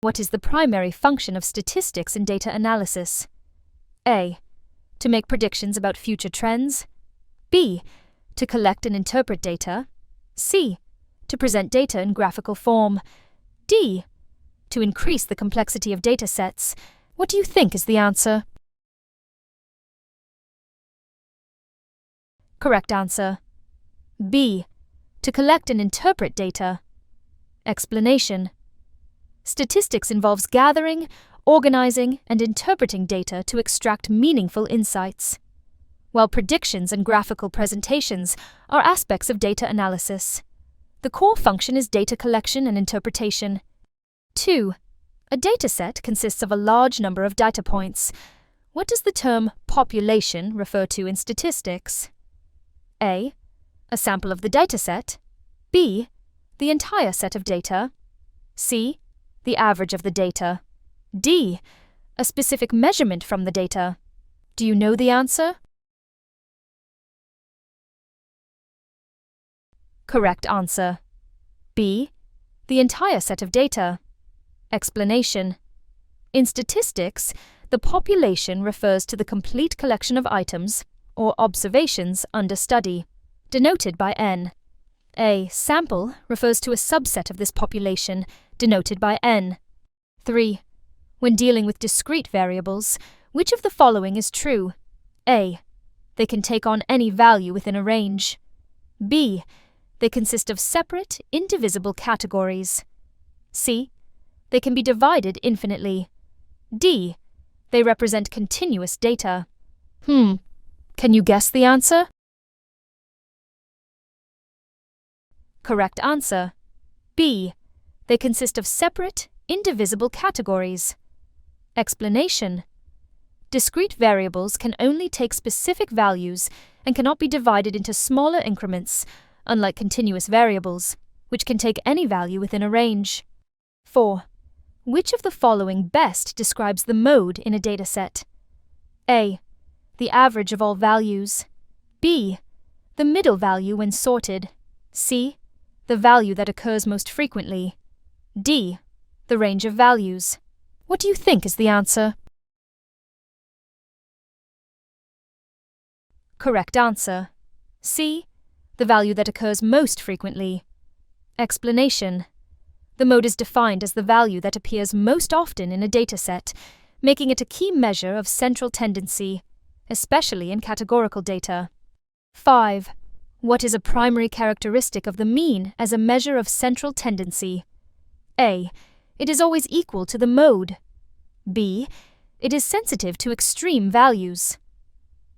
What is the primary function of statistics in data analysis? A. To make predictions about future trends. B. To collect and interpret data. C. To present data in graphical form. D. To increase the complexity of data sets. What do you think is the answer? Correct answer. B. To collect and interpret data. Explanation. Statistics involves gathering, organizing, and interpreting data to extract meaningful insights, while predictions and graphical presentations are aspects of data analysis. The core function is data collection and interpretation. 2. A dataset consists of a large number of data points. What does the term population refer to in statistics? A. A sample of the dataset. B. The entire set of data. C. The average of the data. D. A specific measurement from the data. Do you know the answer? Correct answer. B. The entire set of data. Explanation. In statistics, the population refers to the complete collection of items or observations under study, denoted by N. A sample refers to a subset of this population, denoted by N. 3. When dealing with discrete variables, which of the following is true? A. They can take on any value within a range. B. They consist of separate, indivisible categories. C. They can be divided infinitely. D. They represent continuous data. Can you guess the answer? Correct answer. B. They consist of separate, indivisible categories. Explanation. Discrete variables can only take specific values and cannot be divided into smaller increments, unlike continuous variables, which can take any value within a range. 4. Which of the following best describes the mode in a dataset? A. The average of all values. B. The middle value when sorted. C. The value that occurs most frequently. D. The range of values. What do you think is the answer? Correct answer. C. The value that occurs most frequently. Explanation. The mode is defined as the value that appears most often in a dataset, making it a key measure of central tendency, especially in categorical data. 5. What is a primary characteristic of the mean as a measure of central tendency? A. It is always equal to the mode. B. It is sensitive to extreme values.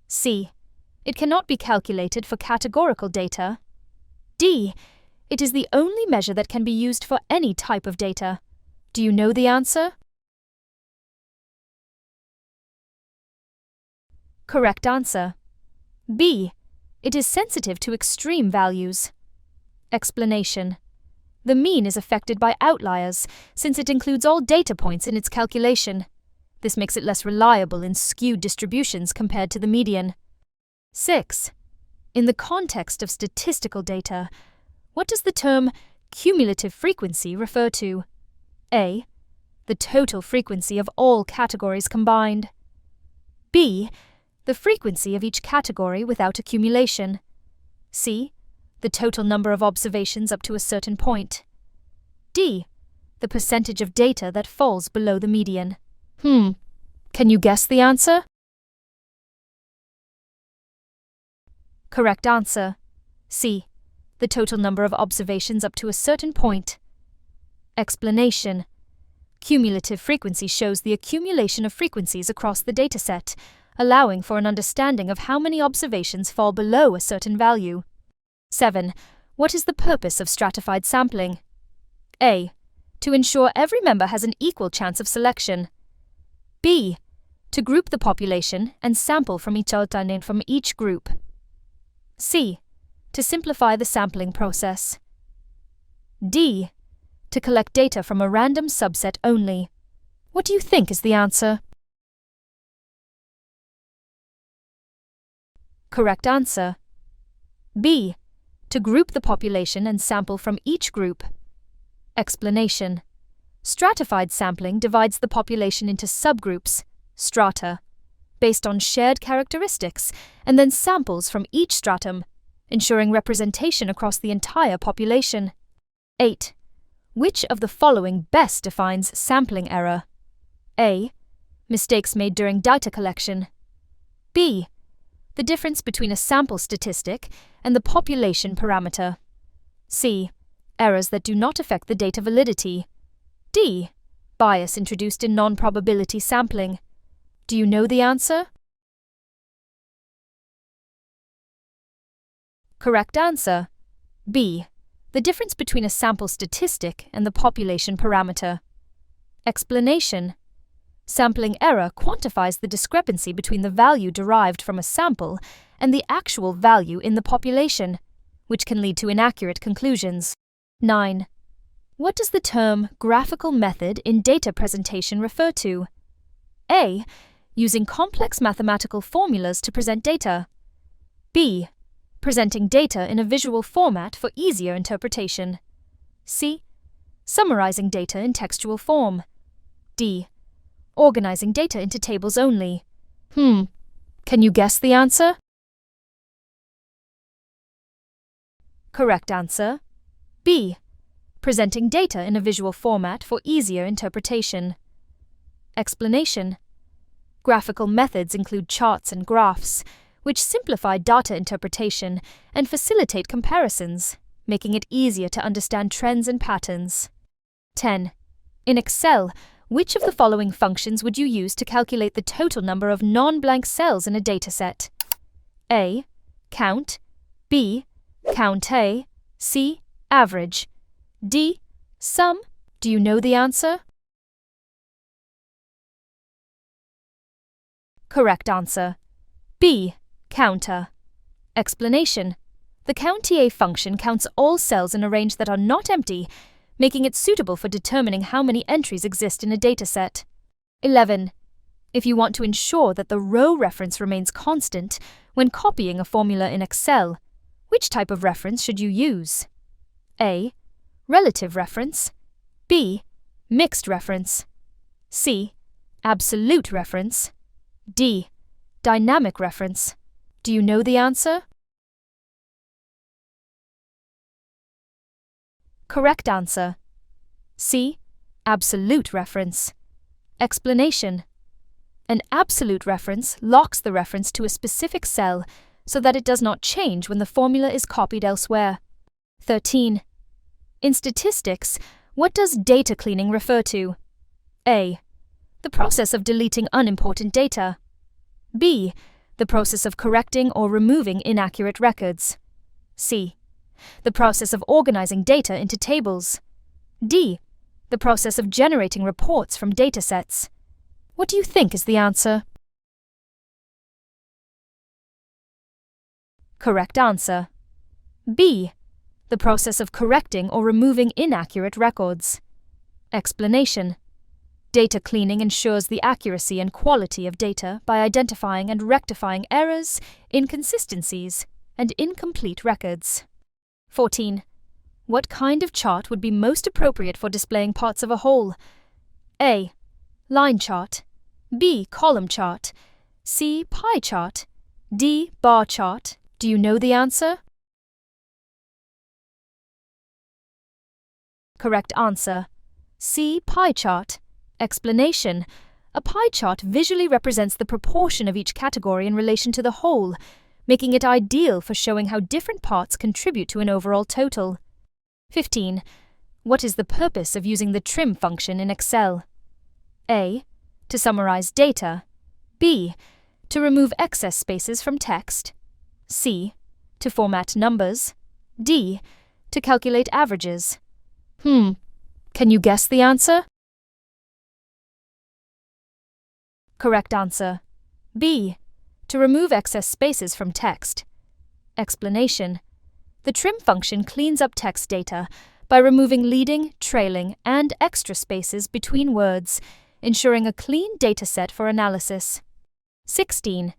C. It cannot be calculated for categorical data. D. It is the only measure that can be used for any type of data. Do you know the answer? Correct answer. B. It is sensitive to extreme values. Explanation. The mean is affected by outliers, since it includes all data points in its calculation. This makes it less reliable in skewed distributions compared to the median. 6. In the context of statistical data, what does the term cumulative frequency refer to? A. The total frequency of all categories combined. B. The frequency of each category without accumulation. C. The total number of observations up to a certain point. D. The percentage of data that falls below the median. Can you guess the answer? Correct answer. C. The total number of observations up to a certain point. Explanation. Cumulative frequency shows the accumulation of frequencies across the dataset, allowing for an understanding of how many observations fall below a certain value. 7. What is the purpose of stratified sampling? A. To ensure every member has an equal chance of selection. B. To group the population and sample from each group. C. To simplify the sampling process. D. To collect data from a random subset only. What do you think is the answer? Correct answer. B. To group the population and sample from each group. Explanation. Stratified sampling divides the population into subgroups, strata, based on shared characteristics, and then samples from each stratum, ensuring representation across the entire population. 8. Which of the following best defines sampling error? A. Mistakes made during data collection. B. The difference between a sample statistic and the population parameter. C. Errors that do not affect the data validity. D. Bias introduced in non-probability sampling. Do you know the answer? Correct answer. B. The difference between a sample statistic and the population parameter. Explanation. Sampling error quantifies the discrepancy between the value derived from a sample and the actual value in the population, which can lead to inaccurate conclusions. 9. What does the term graphical method in data presentation refer to? A. Using complex mathematical formulas to present data. B. Presenting data in a visual format for easier interpretation. C. Summarizing data in textual form. D. Organizing data into tables only. Can you guess the answer? Correct answer. B. Presenting data in a visual format for easier interpretation. Explanation. Graphical methods include charts and graphs, which simplify data interpretation and facilitate comparisons, making it easier to understand trends and patterns. 10. In Excel, which of the following functions would you use to calculate the total number of non-blank cells in a dataset? A. Count. B. Count A. C. Average. D. Sum. Do you know the answer? Correct answer. B. Counter. Explanation. The COUNTA function counts all cells in a range that are not empty, making it suitable for determining how many entries exist in a dataset. 11. If you want to ensure that the row reference remains constant when copying a formula in Excel, which type of reference should you use? A. Relative reference. B. Mixed reference. C. Absolute reference. D. Dynamic reference. Do you know the answer? Correct answer. C. Absolute reference. Explanation. An absolute reference locks the reference to a specific cell so that it does not change when the formula is copied elsewhere. 13. In statistics, what does data cleaning refer to? A. The process of deleting unimportant data. B. The process of correcting or removing inaccurate records. C. The process of organizing data into tables. D. The process of generating reports from datasets. What do you think is the answer? Correct answer. B. The process of correcting or removing inaccurate records. Explanation. Data cleaning ensures the accuracy and quality of data by identifying and rectifying errors, inconsistencies, and incomplete records. 14. What kind of chart would be most appropriate for displaying parts of a whole? A. Line chart. B. Column chart. C. Pie chart. D. Bar chart. Do you know the answer? Correct answer. C. Pie chart. Explanation. A pie chart visually represents the proportion of each category in relation to the whole, making it ideal for showing how different parts contribute to an overall total. 15. What is the purpose of using the trim function in Excel? A. To summarize data. B. To remove excess spaces from text. C. To format numbers. D. To calculate averages. Can you guess the answer? Correct answer. B. To remove excess spaces from text. Explanation. The trim function cleans up text data by removing leading, trailing, and extra spaces between words, ensuring a clean dataset for analysis. 16.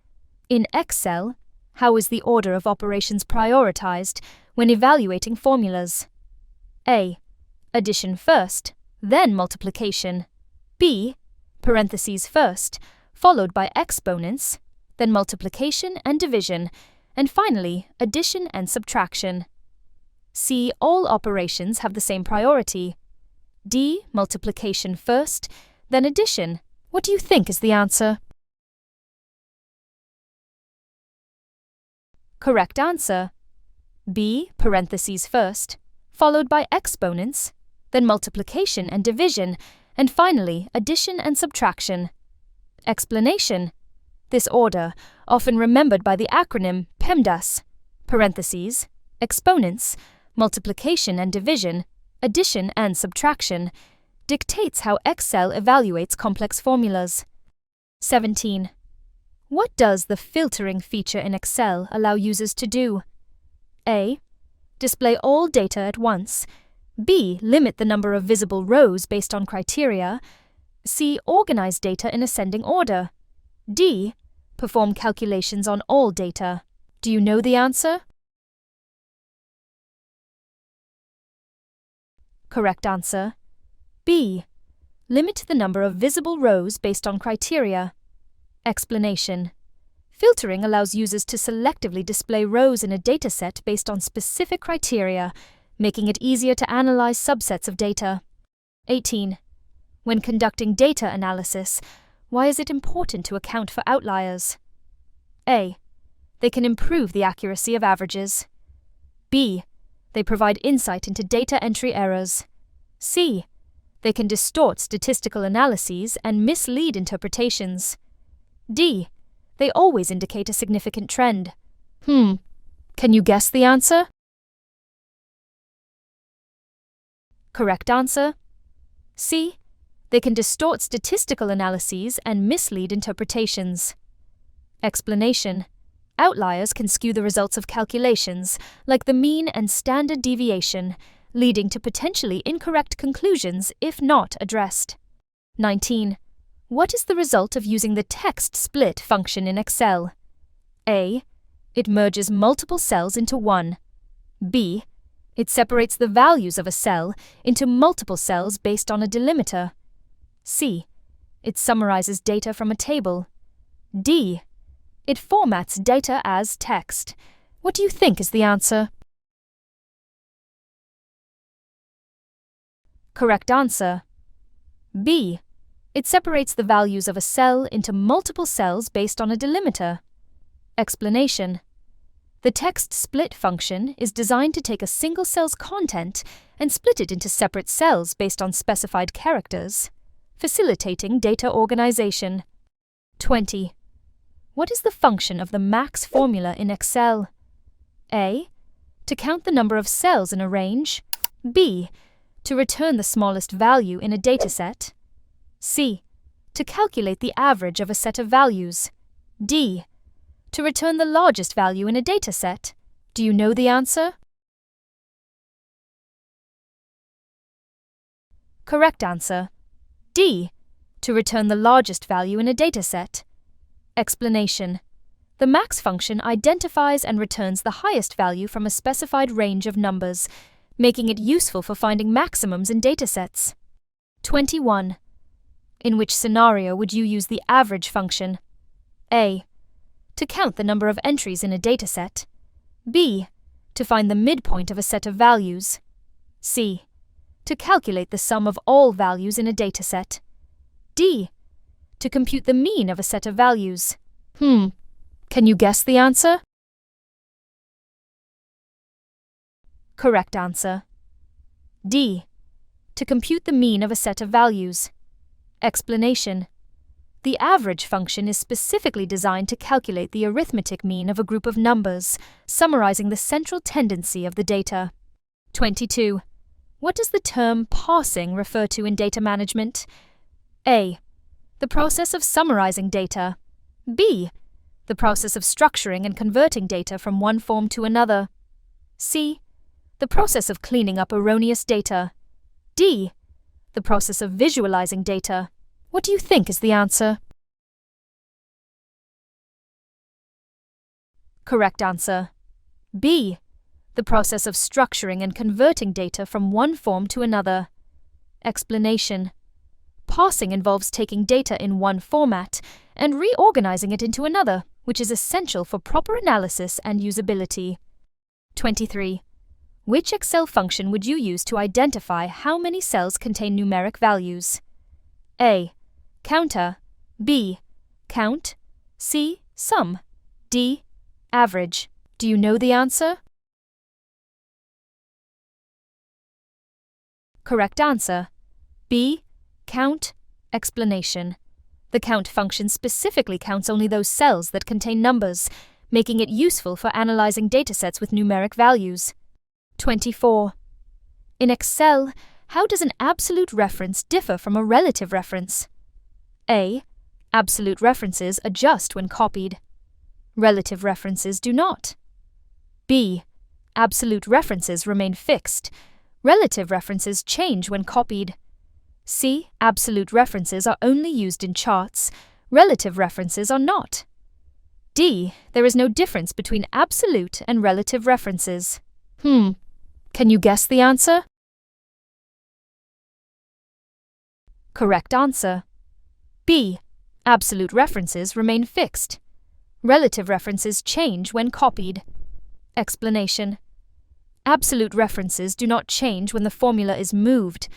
In Excel, how is the order of operations prioritized when evaluating formulas? A. Addition first. then multiplication. B, parentheses first, followed by exponents, then multiplication and division, and finally addition and subtraction. C, all operations have the same priority. D, multiplication first, then addition. What do you think is the answer? Correct answer. B, parentheses first, followed by exponents, then multiplication and division, and finally addition and subtraction. Explanation. This order, often remembered by the acronym PEMDAS, parentheses, exponents, multiplication and division, addition and subtraction, dictates how Excel evaluates complex formulas. 17. What does the filtering feature in Excel allow users to do? A, display all data at once. B, limit the number of visible rows based on criteria. C, organize data in ascending order. D, perform calculations on all data. Do you know the answer? Correct answer. B, limit the number of visible rows based on criteria. Explanation. Filtering allows users to selectively display rows in a dataset based on specific criteria, making it easier to analyze subsets of data. 18. When conducting data analysis, why is it important to account for outliers? A, they can improve the accuracy of averages. B, they provide insight into data entry errors. C, they can distort statistical analyses and mislead interpretations. D, they always indicate a significant trend. Can you guess the answer? Correct answer. C, they can distort statistical analyses and mislead interpretations. Explanation. Outliers can skew the results of calculations, like the mean and standard deviation, leading to potentially incorrect conclusions if not addressed. 19. What is the result of using the text split function in Excel? A, it merges multiple cells into one. B, it separates the values of a cell into multiple cells based on a delimiter. C, it summarizes data from a table. D, it formats data as text. What do you think is the answer? Correct answer. B, it separates the values of a cell into multiple cells based on a delimiter. Explanation. The text split function is designed to take a single cell's content and split it into separate cells based on specified characters, facilitating data organization. 20. What is the function of the max formula in Excel? A, to count the number of cells in a range. B, to return the smallest value in a dataset. C, to calculate the average of a set of values. D, to return the largest value in a dataset. Do you know the answer? Correct answer. D, to return the largest value in a dataset. Explanation. The max function identifies and returns the highest value from a specified range of numbers, making it useful for finding maximums in datasets. 21. In which scenario would you use the average function? A, to count the number of entries in a dataset. B, to find the midpoint of a set of values. C, to calculate the sum of all values in a dataset. D, to compute the mean of a set of values. Can you guess the answer? Correct answer. D, to compute the mean of a set of values. Explanation. The average function is specifically designed to calculate the arithmetic mean of a group of numbers, summarizing the central tendency of the data. 22. What does the term parsing refer to in data management? A, the process of summarizing data. B, the process of structuring and converting data from one form to another. C, the process of cleaning up erroneous data. D, the process of visualizing data. What do you think is the answer? Correct answer. B, the process of structuring and converting data from one form to another. Explanation. Parsing involves taking data in one format and reorganizing it into another, which is essential for proper analysis and usability. 23. Which Excel function would you use to identify how many cells contain numeric values? A. Counter. B. Count. C. Sum. D. Average. Do you know the answer? Correct answer. B. Count. Explanation. The count function specifically counts only those cells that contain numbers, making it useful for analyzing datasets with numeric values. 24. In Excel, how does an absolute reference differ from a relative reference? A. Absolute references adjust when copied. Relative references do not. B. Absolute references remain fixed. Relative references change when copied. C. Absolute references are only used in charts. Relative references are not. D. There is no difference between absolute and relative references. Can you guess the answer? Correct answer. B. Absolute references remain fixed. Relative references change when copied. Explanation. Absolute references do not change when the formula is moved,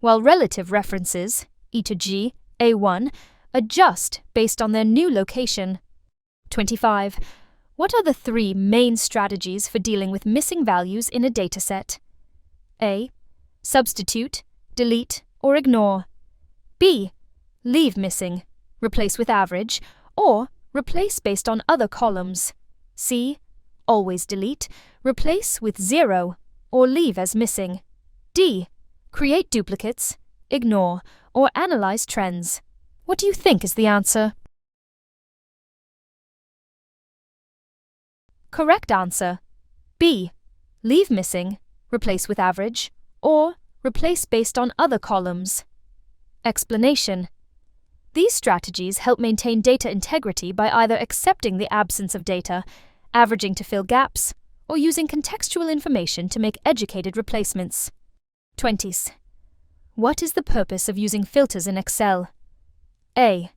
while relative references, e to g, a1, adjust based on their new location. 25. What are the three main strategies for dealing with missing values in a dataset? A. Substitute, delete, or ignore. B. Leave missing, replace with average, or replace based on other columns. C. Always delete, replace with 0, or leave as missing. D. Create duplicates, ignore, or analyze trends. What do you think is the answer? Correct answer. B. Leave missing, replace with average, or replace based on other columns. Explanation. These strategies help maintain data integrity by either accepting the absence of data, averaging to fill gaps, or using contextual information to make educated replacements. 20s. What is the purpose of using filters in Excel? A.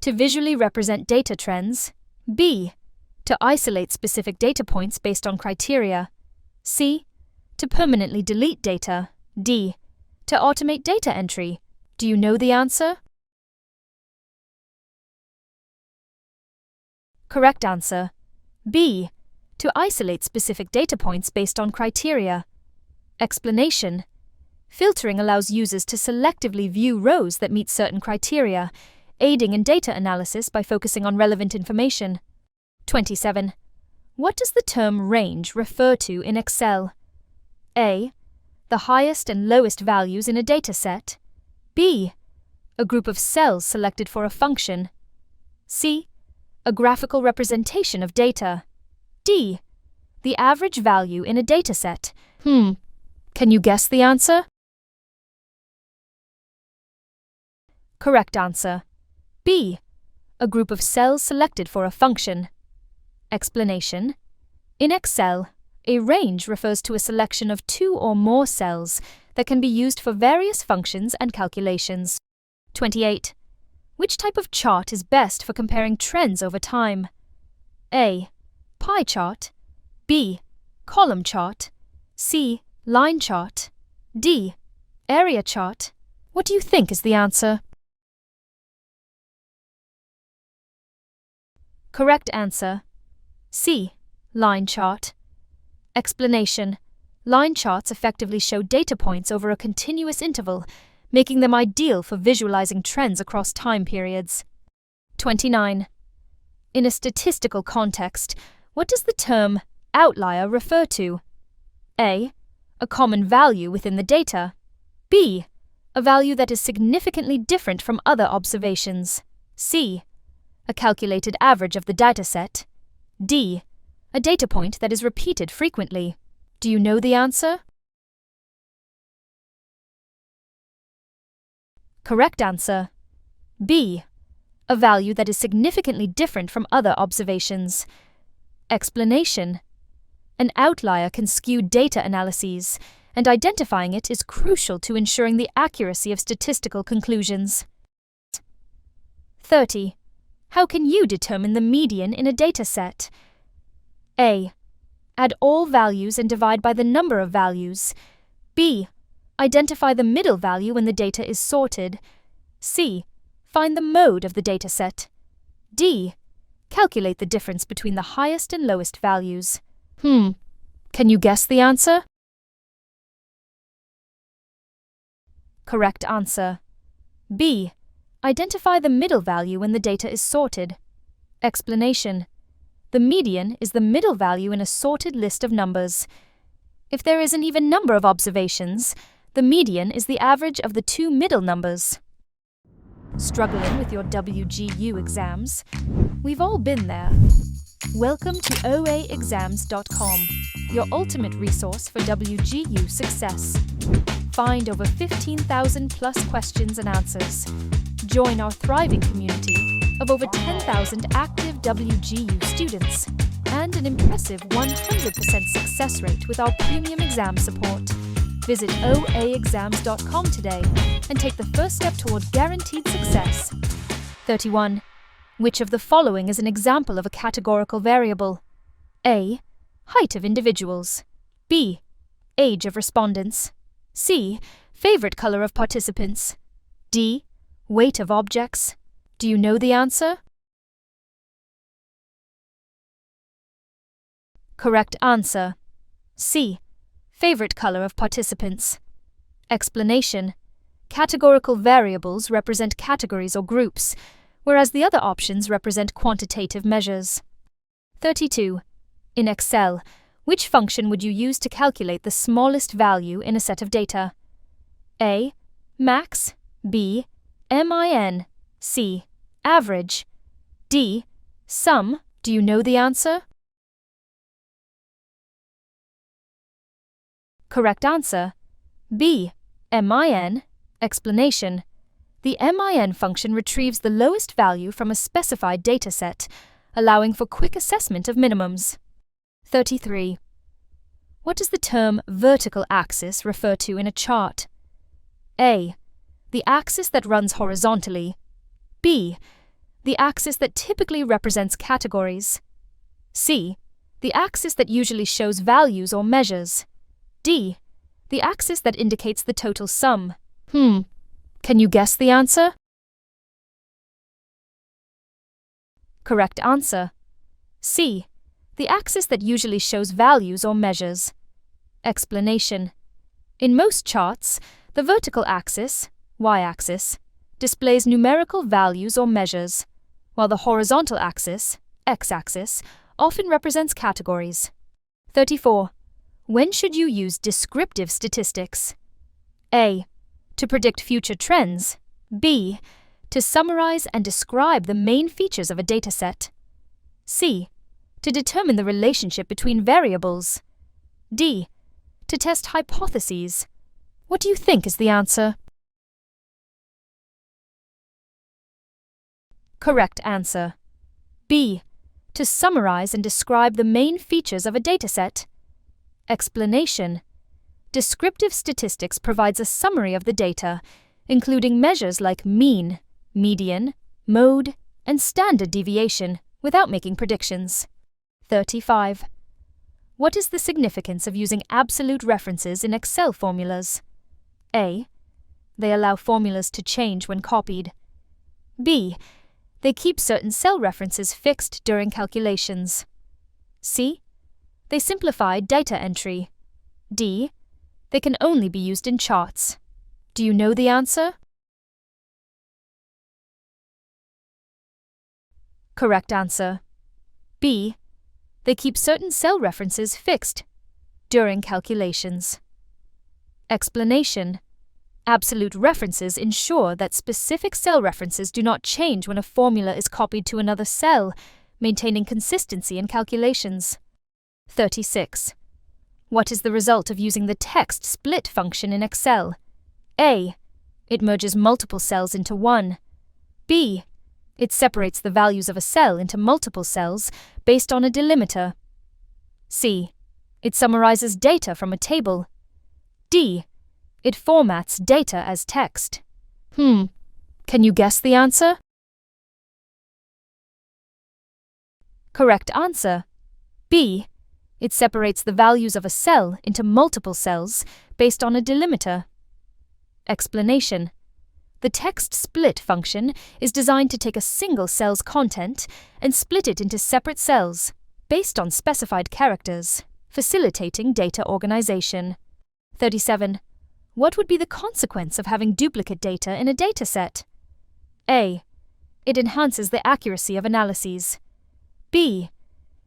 To visually represent data trends. B. To isolate specific data points based on criteria. C. To permanently delete data. D. To automate data entry. Do you know the answer? Correct answer. B. To isolate specific data points based on criteria. Explanation. Filtering allows users to selectively view rows that meet certain criteria, aiding in data analysis by focusing on relevant information. 27. What does the term range refer to in Excel? A. The highest and lowest values in a dataset. B. A group of cells selected for a function. C. A graphical representation of data. D. The average value in a dataset. Can you guess the answer? Correct answer. B. A group of cells selected for a function. Explanation. In Excel, a range refers to a selection of two or more cells that can be used for various functions and calculations. 28. Which type of chart is best for comparing trends over time? A. Pie chart. B. Column chart. C. Line chart. D. Area chart. What do you think is the answer? Correct answer. C. Line chart. Explanation. Line charts effectively show data points over a continuous interval, making them ideal for visualizing trends across time periods. 29. In a statistical context, what does the term outlier refer to? A. A common value within the data. B. A value that is significantly different from other observations. C. A calculated average of the dataset. D. A data point that is repeated frequently. Do you know the answer? Correct answer. B. A value that is significantly different from other observations. Explanation. An outlier can skew data analyses, and identifying it is crucial to ensuring the accuracy of statistical conclusions. 30. How can you determine the median in a dataset? A. Add all values and divide by the number of values. B. Identify the middle value when the data is sorted. C. Find the mode of the dataset. D. Calculate the difference between the highest and lowest values. Can you guess the answer? Correct answer. B. Identify the middle value when the data is sorted. Explanation. The median is the middle value in a sorted list of numbers. If there is an even number of observations, the median is the average of the two middle numbers. Struggling with your WGU exams? We've all been there. Welcome to oaexams.com, your ultimate resource for WGU success. Find over 15,000 plus questions and answers. Join our thriving community of over 10,000 active WGU students and an impressive 100% success rate with our premium exam support. Visit oaexams.com today and take the first step toward guaranteed success. 31. Which of the following is an example of a categorical variable? A. Height of individuals. B. Age of respondents. C. Favorite color of participants. D. Weight of objects. Do you know the answer? Correct answer. C. Favorite color of participants. Explanation. Categorical variables represent categories or groups, whereas the other options represent quantitative measures. 32. In Excel, which function would you use to calculate the smallest value in a set of data? A. Max. B. MIN. C. Average. D. Sum. Do you know the answer? Correct answer. B. MIN. Explanation. The MIN function retrieves the lowest value from a specified dataset, allowing for quick assessment of minimums. 33. What does the term vertical axis refer to in a chart? A. The axis that runs horizontally. B. The axis that typically represents categories. C. The axis that usually shows values or measures. D. The axis that indicates the total sum. Can you guess the answer? Correct answer. C. The axis that usually shows values or measures. Explanation. In most charts, the vertical axis, y-axis, displays numerical values or measures, while the horizontal axis, x-axis, often represents categories. 34. When should you use descriptive statistics? A. To predict future trends. B. To summarize and describe the main features of a dataset. C. To determine the relationship between variables. D. To test hypotheses. What do you think is the answer? Correct answer. B. To summarize and describe the main features of a dataset. Explanation. Descriptive statistics provides a summary of the data, including measures like mean, median, mode, and standard deviation, without making predictions. 35. What is the significance of using absolute references in Excel formulas? A. They allow formulas to change when copied. B. They keep certain cell references fixed during calculations. C. They simplify data entry. D. They can only be used in charts. Do you know the answer? Correct answer. B. They keep certain cell references fixed during calculations. Explanation. Absolute references ensure that specific cell references do not change when a formula is copied to another cell, maintaining consistency in calculations. 36. What is the result of using the text split function in Excel? A. It merges multiple cells into one. B. It separates the values of a cell into multiple cells based on a delimiter. C. It summarizes data from a table. D. It formats data as text. Can you guess the answer? Correct answer. B. It separates the values of a cell into multiple cells based on a delimiter. Explanation. The text split function is designed to take a single cell's content and split it into separate cells based on specified characters, facilitating data organization. 37. What would be the consequence of having duplicate data in a dataset? A. It enhances the accuracy of analyses. B.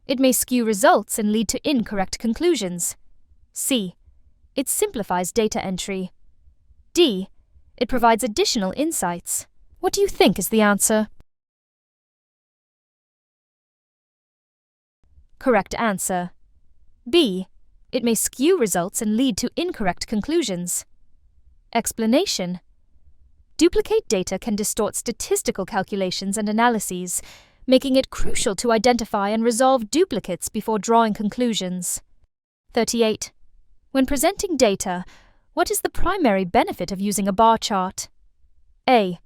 It may skew results and lead to incorrect conclusions. C. It simplifies data entry. D. It provides additional insights. What do you think is the answer? Correct answer. B. It may skew results and lead to incorrect conclusions. Explanation. Duplicate data can distort statistical calculations and analyses, making it crucial to identify and resolve duplicates before drawing conclusions. 38. When presenting data, what is the primary benefit of using a bar chart? A.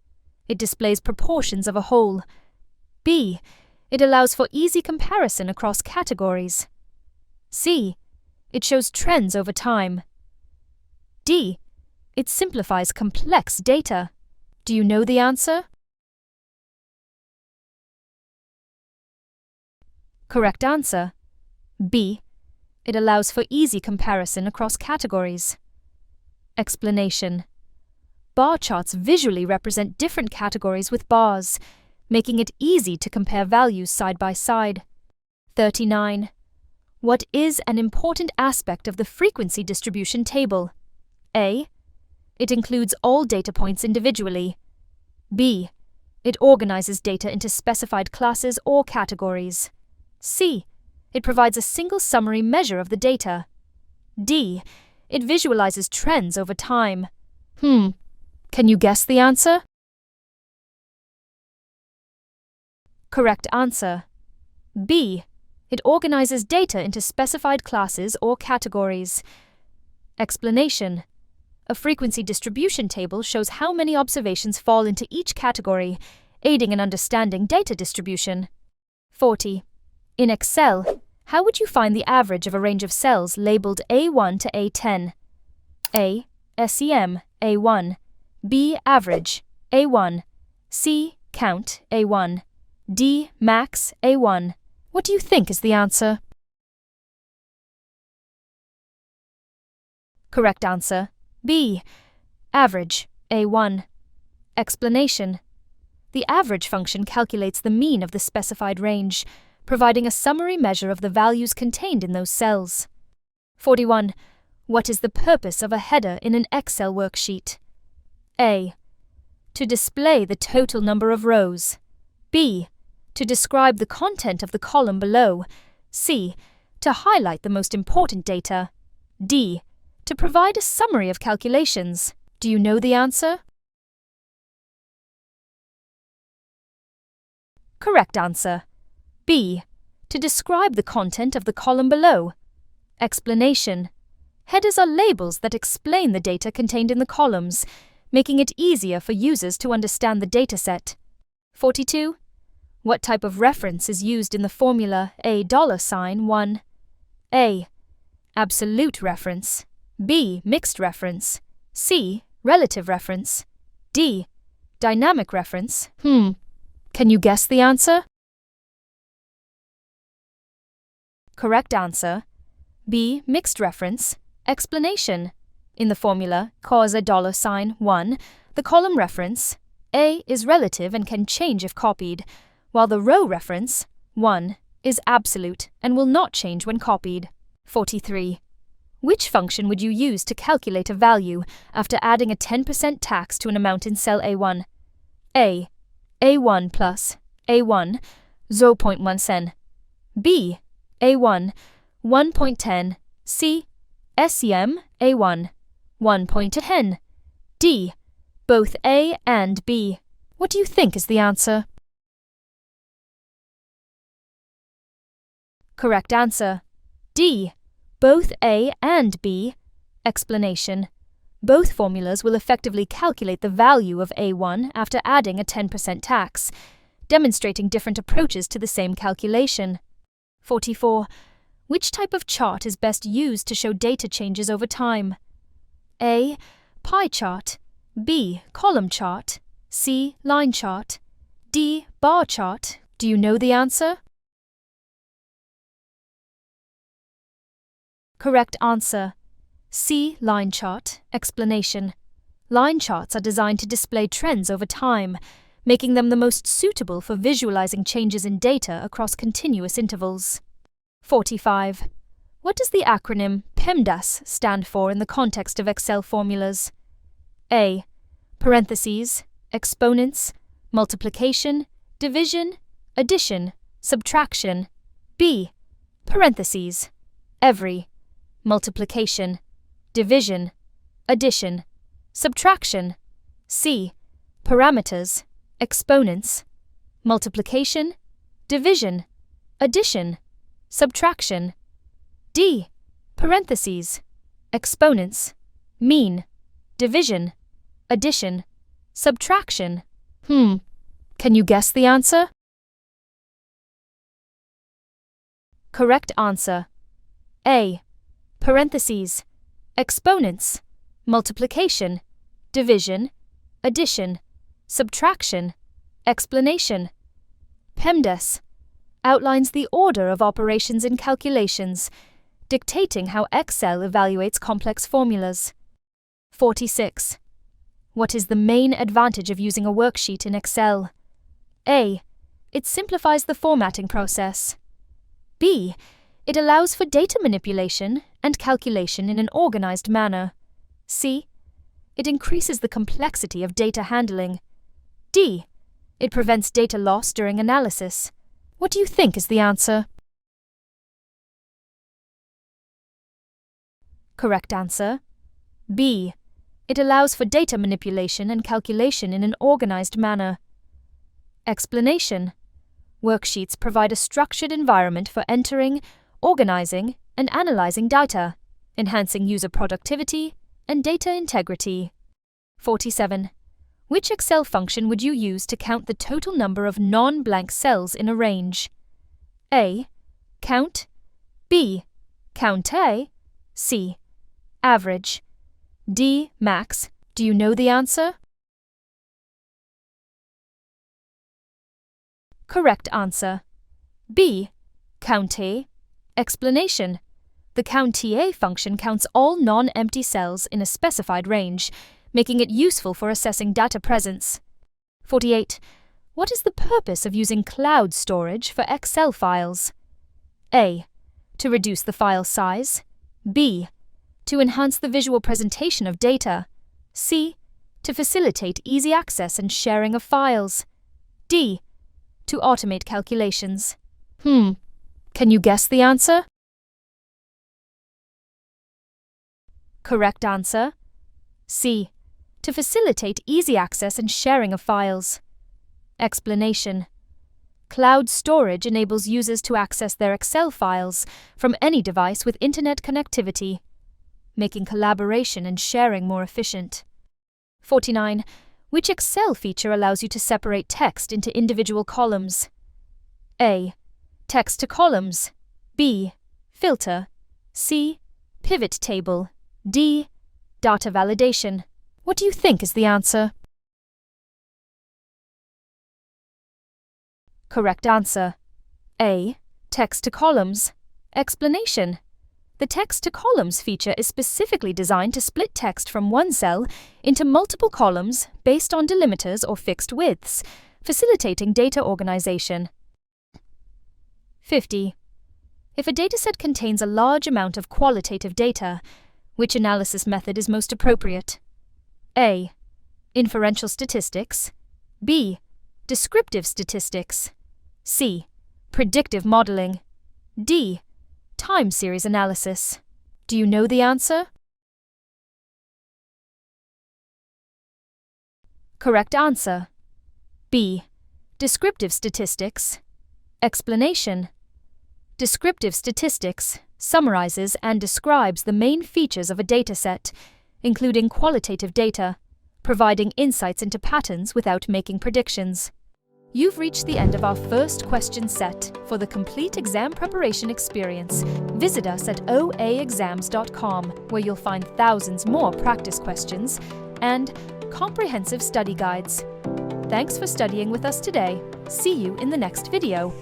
It displays proportions of a whole. B. It allows for easy comparison across categories. C. It shows trends over time. D. It simplifies complex data. Do you know the answer? Correct answer. B. It allows for easy comparison across categories. Explanation. Bar charts visually represent different categories with bars, making it easy to compare values side by side. 39. What is an important aspect of the frequency distribution table? A. It includes all data points individually. B. It organizes data into specified classes or categories. C. It provides a single summary measure of the data. D. It visualizes trends over time. Can you guess the answer? Correct answer. B. It organizes data into specified classes or categories. Explanation. A frequency distribution table shows how many observations fall into each category, aiding in understanding data distribution. 40. In Excel, how would you find the average of a range of cells labeled A1 to A10? A. SEM, A1. B. Average, A1. C. Count, A1. D. Max, A1. What do you think is the answer? Correct answer. B. Average, A1. Explanation. The average function calculates the mean of the specified range, providing a summary measure of the values contained in those cells. 41. What is the purpose of a header in an Excel worksheet? A. To display the total number of rows. B. To describe the content of the column below. C. To highlight the most important data. D. To provide a summary of calculations. Do you know the answer? Correct answer. B. To describe the content of the column below. Explanation. Headers are labels that explain the data contained in the columns, making it easier for users to understand the dataset. 42. What type of reference is used in the formula $1? A. Absolute reference. B. Mixed reference. C. Relative reference. D. Dynamic reference. Can you guess the answer? Correct answer. B. Mixed reference. Explanation. In the formula cause $1, the column reference A is relative and can change if copied, while the row reference 1 is absolute and will not change when copied. 43. Which function would you use to calculate a value after adding a 10% tax to an amount in cell A1? A. A1 plus A1 0.1 sen. B. A1 1.10. C. SEM A1 1.10. D. Both A and B. What do you think is the answer? Correct answer. D. Both A and B. Explanation. Both formulas will effectively calculate the value of A1 after adding a 10% tax, demonstrating different approaches to the same calculation. 44. Which type of chart is best used to show data changes over time? A. Pie chart. B. Column chart. C. Line chart. D. Bar chart. Do you know the answer? Correct answer. C. Line chart. Explanation. Line charts are designed to display trends over time, making them the most suitable for visualizing changes in data across continuous intervals. 45. What does the acronym PEMDAS stand for in the context of Excel formulas? A. Parentheses, exponents, multiplication, division, addition, subtraction. B. Parentheses, every, multiplication, division, addition, subtraction. C. Parameters, exponents, multiplication, division, addition, subtraction. D. Parentheses, exponents, mean, division, addition, subtraction. Can you guess the answer? Correct answer. A. Parentheses, exponents, multiplication, division, addition, subtraction. Explanation. PEMDAS outlines the order of operations in calculations, dictating how Excel evaluates complex formulas. 46. What is the main advantage of using a worksheet in Excel? A. It simplifies the formatting process. B. It allows for data manipulation and calculation in an organized manner. C. It increases the complexity of data handling. D. It prevents data loss during analysis. What do you think is the answer? Correct answer. B. It allows for data manipulation and calculation in an organized manner. Explanation. Worksheets provide a structured environment for entering, organizing, and analyzing data, enhancing user productivity and data integrity. 47. Which Excel function would you use to count the total number of non-blank cells in a range? A. Count. B. Count A. C. Average. D. Max. Do you know the answer? Correct answer. B. Count A. Explanation. The Count A function counts all non-empty cells in a specified range, making it useful for assessing data presence. 48. What is the purpose of using cloud storage for Excel files? A. To reduce the file size. B. To enhance the visual presentation of data. C. To facilitate easy access and sharing of files. D. To automate calculations. Can you guess the answer? Correct answer. C. To facilitate easy access and sharing of files. Explanation. Cloud storage enables users to access their Excel files from any device with internet connectivity, making collaboration and sharing more efficient. 49. Which Excel feature allows you to separate text into individual columns? A. Text to columns. B. Filter. C. Pivot table. D. Data validation. What do you think is the answer? Correct answer. A. Text to columns. Explanation. The text to columns feature is specifically designed to split text from one cell into multiple columns based on delimiters or fixed widths, facilitating data organization. 50. If a dataset contains a large amount of qualitative data, which analysis method is most appropriate? A. Inferential statistics. B. Descriptive statistics. C. Predictive modeling. D. Time series analysis. Do you know the answer? Correct answer. B. Descriptive statistics. Explanation. Descriptive statistics summarizes and describes the main features of a dataset, including qualitative data, providing insights into patterns without making predictions. You've reached the end of our first question set. For the complete exam preparation experience, visit us at oaexams.com, where you'll find thousands more practice questions and comprehensive study guides. Thanks for studying with us today. See you in the next video.